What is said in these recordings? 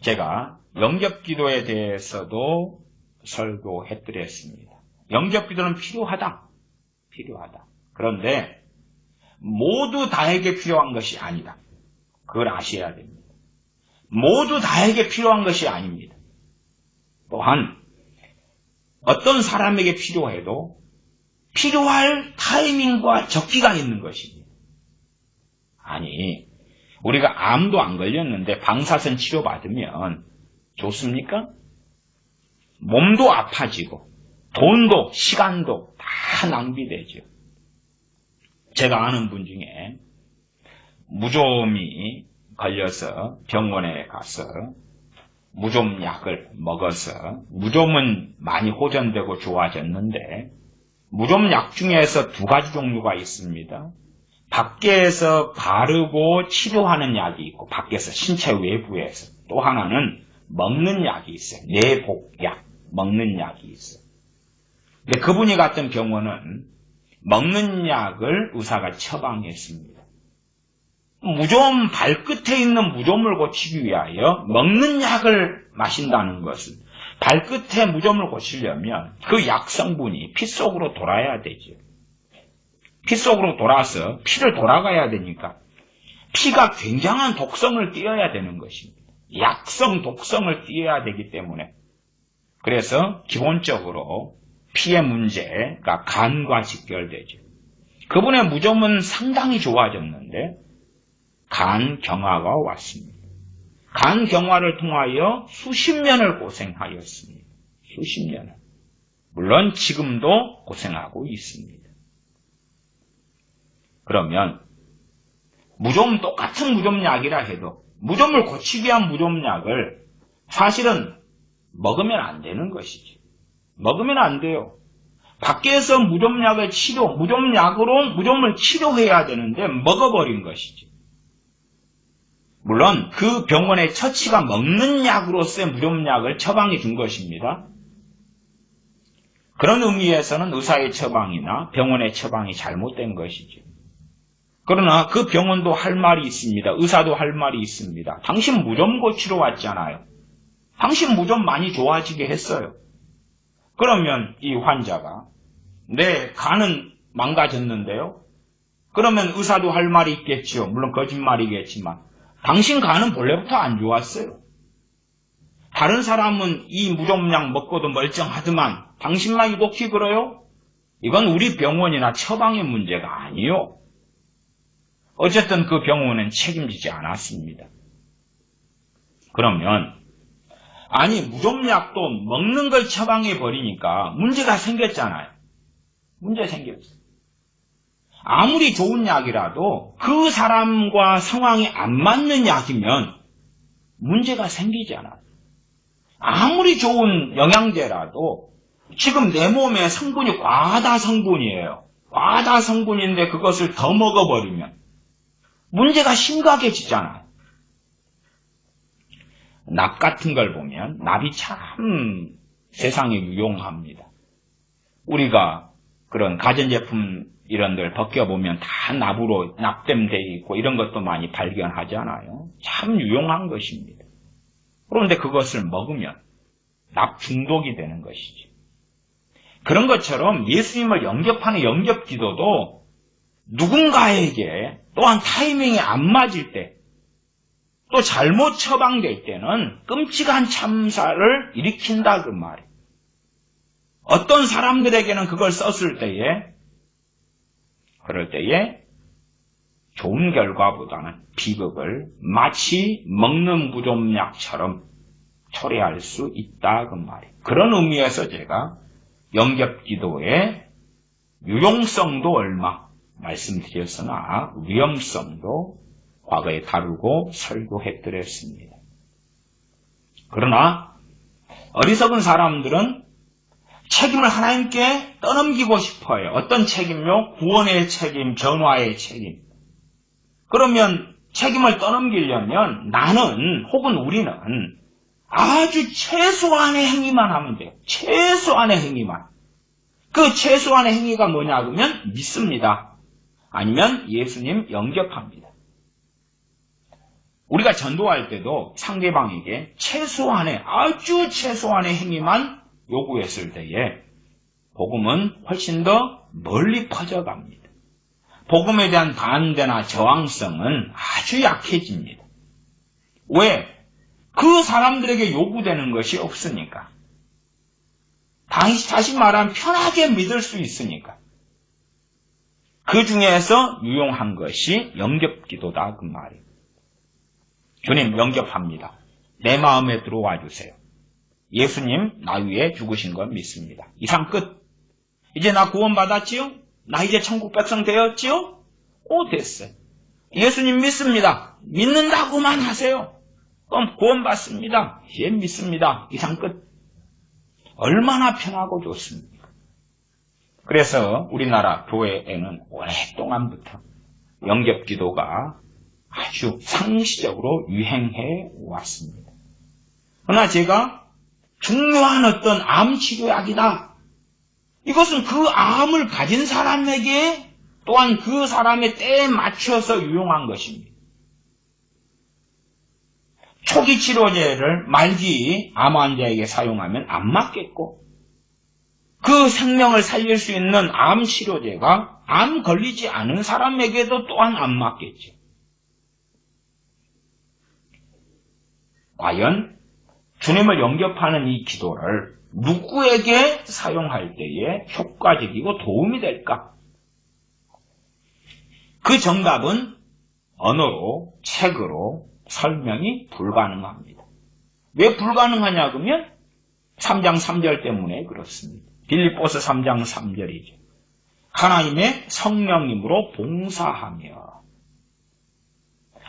제가 영접기도에 대해서도 설교해드렸습니다. 영접기도는 필요하다. 그런데 모두 다에게 필요한 것이 아니다. 그걸 아셔야 됩니다. 모두 다에게 필요한 것이 아닙니다. 또한 어떤 사람에게 필요해도 필요할 타이밍과 적기가 있는 것입니다. 아니, 우리가 암도 안 걸렸는데 방사선 치료받으면 좋습니까? 몸도 아파지고 돈도 시간도 다 낭비되죠. 제가 아는 분 중에 무좀이 걸려서 병원에 가서 무좀약을 먹어서 무좀은 많이 호전되고 좋아졌는데 무좀약 중에서 두 가지 종류가 있습니다. 밖에서 바르고 치료하는 약이 있고 밖에서 신체 외부에서 또 하나는 먹는 약이 있어요. 내복약 먹는 약이 있어요. 근데 그분이 갔던 병원은 먹는 약을 의사가 처방했습니다. 무좀 발끝에 있는 무좀을 고치기 위하여 먹는 약을 마신다는 것은 발끝에 무좀을 고치려면 그 약 성분이 피 속으로 돌아야 되죠. 피 속으로 돌아서 피를 돌아가야 되니까 피가 굉장한 독성을 띄어야 되는 것입니다. 약성, 독성을 띄어야 되기 때문에 그래서 기본적으로 피의 문제가 간과 직결되죠. 그분의 무좀은 상당히 좋아졌는데 간 경화가 왔습니다. 간 경화를 통하여 수십 년을 고생하였습니다. 수십 년을. 물론 지금도 고생하고 있습니다. 그러면 무좀 똑같은 무좀약이라 해도 무좀을 고치기 위한 무좀약을 사실은 먹으면 안 되는 것이죠. 먹으면 안 돼요. 밖에서 무좀약을 무좀약으로 무좀을 치료해야 되는데 먹어버린 것이죠. 물론 그 병원의 처치가 먹는 약으로서의 무좀약을 처방해 준 것입니다. 그런 의미에서는 의사의 처방이나 병원의 처방이 잘못된 것이죠. 그러나 그 병원도 할 말이 있습니다. 의사도 할 말이 있습니다. 당신 무좀 고치러 왔잖아요. 당신 무좀 많이 좋아지게 했어요. 그러면 이 환자가 내 간은 망가졌는데요. 그러면 의사도 할 말이 있겠죠. 물론 거짓말이겠지만 당신 간은 본래부터 안 좋았어요. 다른 사람은 이 무좀약 먹고도 멀쩡하더만 당신만 이렇게 그래요? 이건 우리 병원이나 처방의 문제가 아니요. 어쨌든 그 병원은 책임지지 않았습니다. 그러면 아니 무좀약도 먹는 걸 처방해 버리니까 문제가 생겼잖아요. 문제 생겼어요. 아무리 좋은 약이라도 그 사람과 상황이 안 맞는 약이면 문제가 생기잖아요. 아무리 좋은 영양제라도 지금 내 몸에 성분이 과다 성분이에요. 과다 성분인데 그것을 더 먹어버리면 문제가 심각해지잖아요. 납 같은 걸 보면 납이 참 세상에 유용합니다. 우리가 그런 가전제품 이런 걸 벗겨보면 다 납으로 납땜되어 있고 이런 것도 많이 발견하잖아요. 참 유용한 것입니다. 그런데 그것을 먹으면 납 중독이 되는 것이죠. 그런 것처럼 예수님을 영접하는 영접기도도 누군가에게 또한 타이밍이 안 맞을 때 또 잘못 처방될 때는 끔찍한 참사를 일으킨다 그 말이에요. 어떤 사람들에게는 그걸 썼을 때에 그럴 때에 좋은 결과보다는 비극을 마치 먹는 무좀약처럼 초래할 수 있다 그 말이에요. 그런 의미에서 제가 영접기도의 유용성도 얼마 말씀드렸으나 위험성도 과거에 다루고 설교해드렸습니다. 그러나 어리석은 사람들은 책임을 하나님께 떠넘기고 싶어요. 어떤 책임요? 구원의 책임, 변화의 책임. 그러면 책임을 떠넘기려면 나는 혹은 우리는 아주 최소한의 행위만 하면 돼요. 최소한의 행위만. 그 최소한의 행위가 뭐냐 그러면 믿습니다. 아니면 예수님 영접합니다. 우리가 전도할 때도 상대방에게 아주 최소한의 행위만 요구했을 때에 복음은 훨씬 더 멀리 퍼져갑니다. 복음에 대한 반대나 저항성은 아주 약해집니다. 왜? 그 사람들에게 요구되는 것이 없으니까. 다시 말하면 편하게 믿을 수 있으니까. 그 중에서 유용한 것이 영접기도다 그 말이에요. 주님 영접합니다. 내 마음에 들어와 주세요. 예수님 나 위에 죽으신 건 믿습니다. 이상 끝. 이제 나 구원받았지요? 나 이제 천국 백성 되었지요? 됐어요. 예수님 믿습니다. 믿는다고만 하세요. 그럼 구원받습니다. 예, 믿습니다. 이상 끝. 얼마나 편하고 좋습니까? 그래서 우리나라 교회에는 오랫동안부터 영접기도가 아주 상시적으로 유행해 왔습니다. 그러나 제가 중요한 어떤 암치료약이다. 이것은 그 암을 가진 사람에게 또한 그 사람의 때에 맞춰서 유용한 것입니다. 초기 치료제를 말기 암 환자에게 사용하면 안 맞겠고 그 생명을 살릴 수 있는 암 치료제가 암 걸리지 않은 사람에게도 또한 안 맞겠죠. 과연 주님을 영접하는 이 기도를 누구에게 사용할 때에 효과적이고 도움이 될까? 그 정답은 언어로, 책으로 설명이 불가능합니다. 왜 불가능하냐 그러면 3장 3절 때문에 그렇습니다. 빌립보서 3장 3절이죠. 하나님의 성령님으로 봉사하며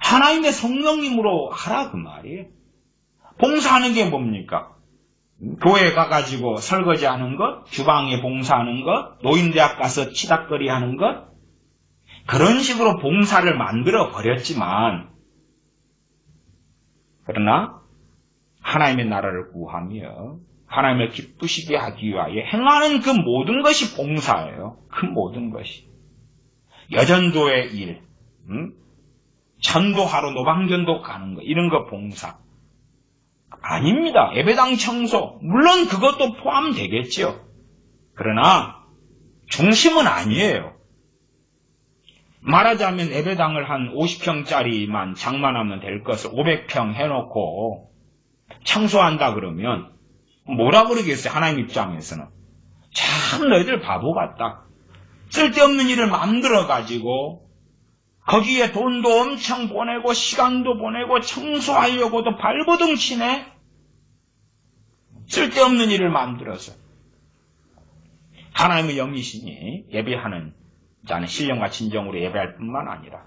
하나님의 성령님으로 하라 그 말이에요. 봉사하는 게 뭡니까? 교회 가가지고 설거지하는 것, 주방에 봉사하는 것, 노인대학 가서 치닥거리 하는 것, 그런 식으로 봉사를 만들어 버렸지만, 그러나 하나님의 나라를 구하며 하나님을 기쁘시게 하기 위하여 행하는 그 모든 것이 봉사예요. 그 모든 것이. 여전도의 일, 전도하러 노방전도 가는 거, 이런 거 봉사. 아닙니다. 예배당 청소, 물론 그것도 포함되겠지요. 그러나 중심은 아니에요. 말하자면 예배당을 한 50평짜리만 장만하면 될 것을 500평 해놓고 청소한다 그러면 뭐라 그러겠어요? 하나님 입장에서는. 참 너희들 바보 같다. 쓸데없는 일을 만들어가지고 거기에 돈도 엄청 보내고 시간도 보내고 청소하려고도 발버둥 치네. 쓸데없는 일을 만들어서. 하나님의 영이시니 예배하는 자는 신령과 진정으로 예배할 뿐만 아니라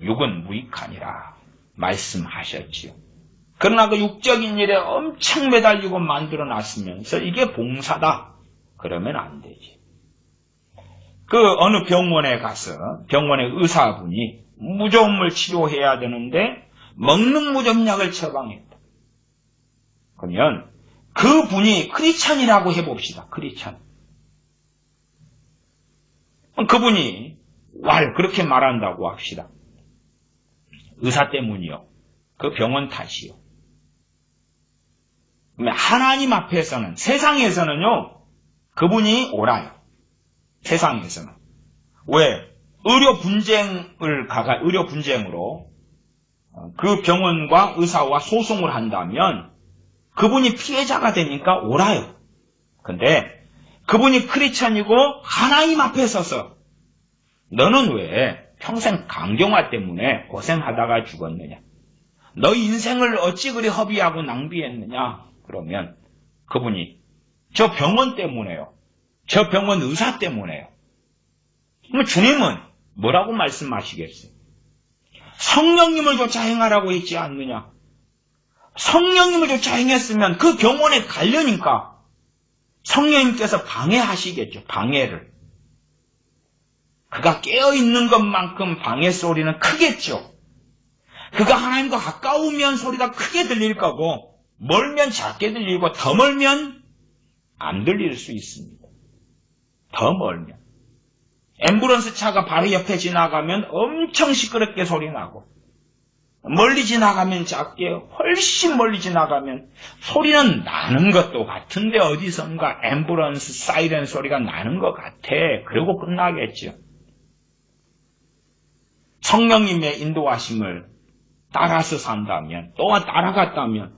육은 무익하니라 말씀하셨지요. 그러나 그 육적인 일에 엄청 매달리고 만들어놨으면서 이게 봉사다. 그러면 안 되지. 그 어느 병원에 가서 병원의 의사분이 무좀을 치료해야 되는데 먹는 무좀약을 처방했다. 그러면 그분이 크리스찬이라고 해봅시다. 크리스찬. 그분이 그렇게 말한다고 합시다. 의사 때문이요. 그 병원 탓이요. 하나님 앞에서는, 세상에서는요, 그분이 옳아요. 세상에서는. 왜? 의료 분쟁으로 그 병원과 의사와 소송을 한다면 그분이 피해자가 되니까 옳아요. 근데 그분이 크리스찬이고 하나님 앞에 서서 너는 왜 평생 강경화 때문에 고생하다가 죽었느냐? 너 인생을 어찌 그리 허비하고 낭비했느냐? 그러면 그분이 저 병원 때문에요. 저 병원 의사 때문에요. 그럼 주님은 뭐라고 말씀하시겠어요? 성령님을 조차 행하라고 했지 않느냐? 성령님을 조차 행했으면 그 병원에 가려니까 성령님께서 방해하시겠죠. 방해를. 그가 깨어있는 것만큼 방해 소리는 크겠죠. 그가 하나님과 가까우면 소리가 크게 들릴 거고 멀면 작게 들리고 더 멀면 안 들릴 수 있습니다. 더 멀면. 앰뷸런스 차가 바로 옆에 지나가면 엄청 시끄럽게 소리 나고 멀리 지나가면 작게, 훨씬 멀리 지나가면 소리는 나는 것도 같은데 어디선가 앰뷸런스, 사이렌 소리가 나는 것 같아. 그러고 끝나겠죠. 성령님의 인도하심을 따라서 산다면, 또한 따라갔다면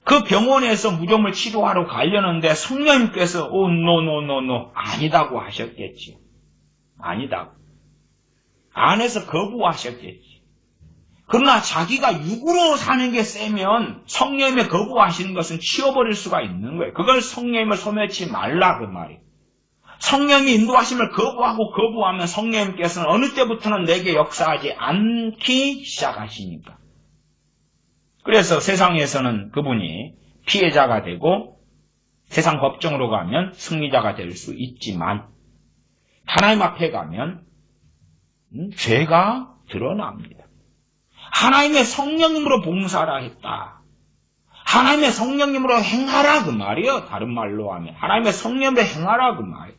그 병원에서 무좀을 치료하러 가려는데 성령님께서 노 아니다고 하셨겠지. 아니다고. 안에서 거부하셨겠지. 그러나 자기가 육으로 사는 게 세면 성령님의 거부하시는 것은 치워버릴 수가 있는 거예요. 그걸 성령님을 소멸치 말라 그 말이에요. 성령이 인도하심을 거부하면 성령님께서는 어느 때부터는 내게 역사하지 않기 시작하시니까. 그래서 세상에서는 그분이 피해자가 되고 세상 법정으로 가면 승리자가 될 수 있지만 하나님 앞에 가면 죄가 드러납니다. 하나님의 성령님으로 봉사라 했다. 하나님의 성령님으로 행하라 그 말이에요. 다른 말로 하면 하나님의 성령으로 행하라 그 말이에요.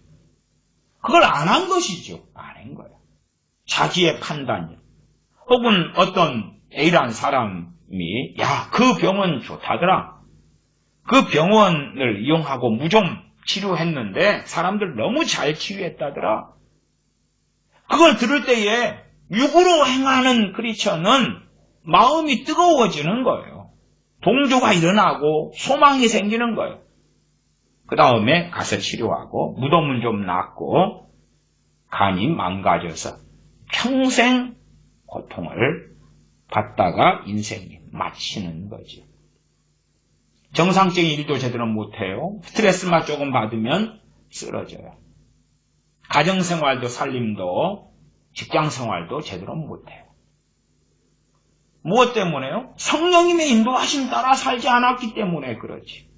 그걸 안 한 것이죠. 안 한 거예요. 자기의 판단이요. 혹은 어떤 A라는 사람이 그 병원 좋다더라. 그 병원을 이용하고 무좀 치료했는데 사람들 너무 잘 치유했다더라. 그걸 들을 때에 육으로 행하는 크리스천은 마음이 뜨거워지는 거예요. 동조가 일어나고 소망이 생기는 거예요. 그 다음에 가서 치료하고 무덤은 좀 낫고 간이 망가져서 평생 고통을 받다가 인생이 마치는 거지. 정상적인 일도 제대로 못해요. 스트레스만 조금 받으면 쓰러져요. 가정생활도 살림도 직장생활도 제대로 못해요. 무엇 때문에요? 성령님의 인도하심 따라 살지 않았기 때문에 그렇지.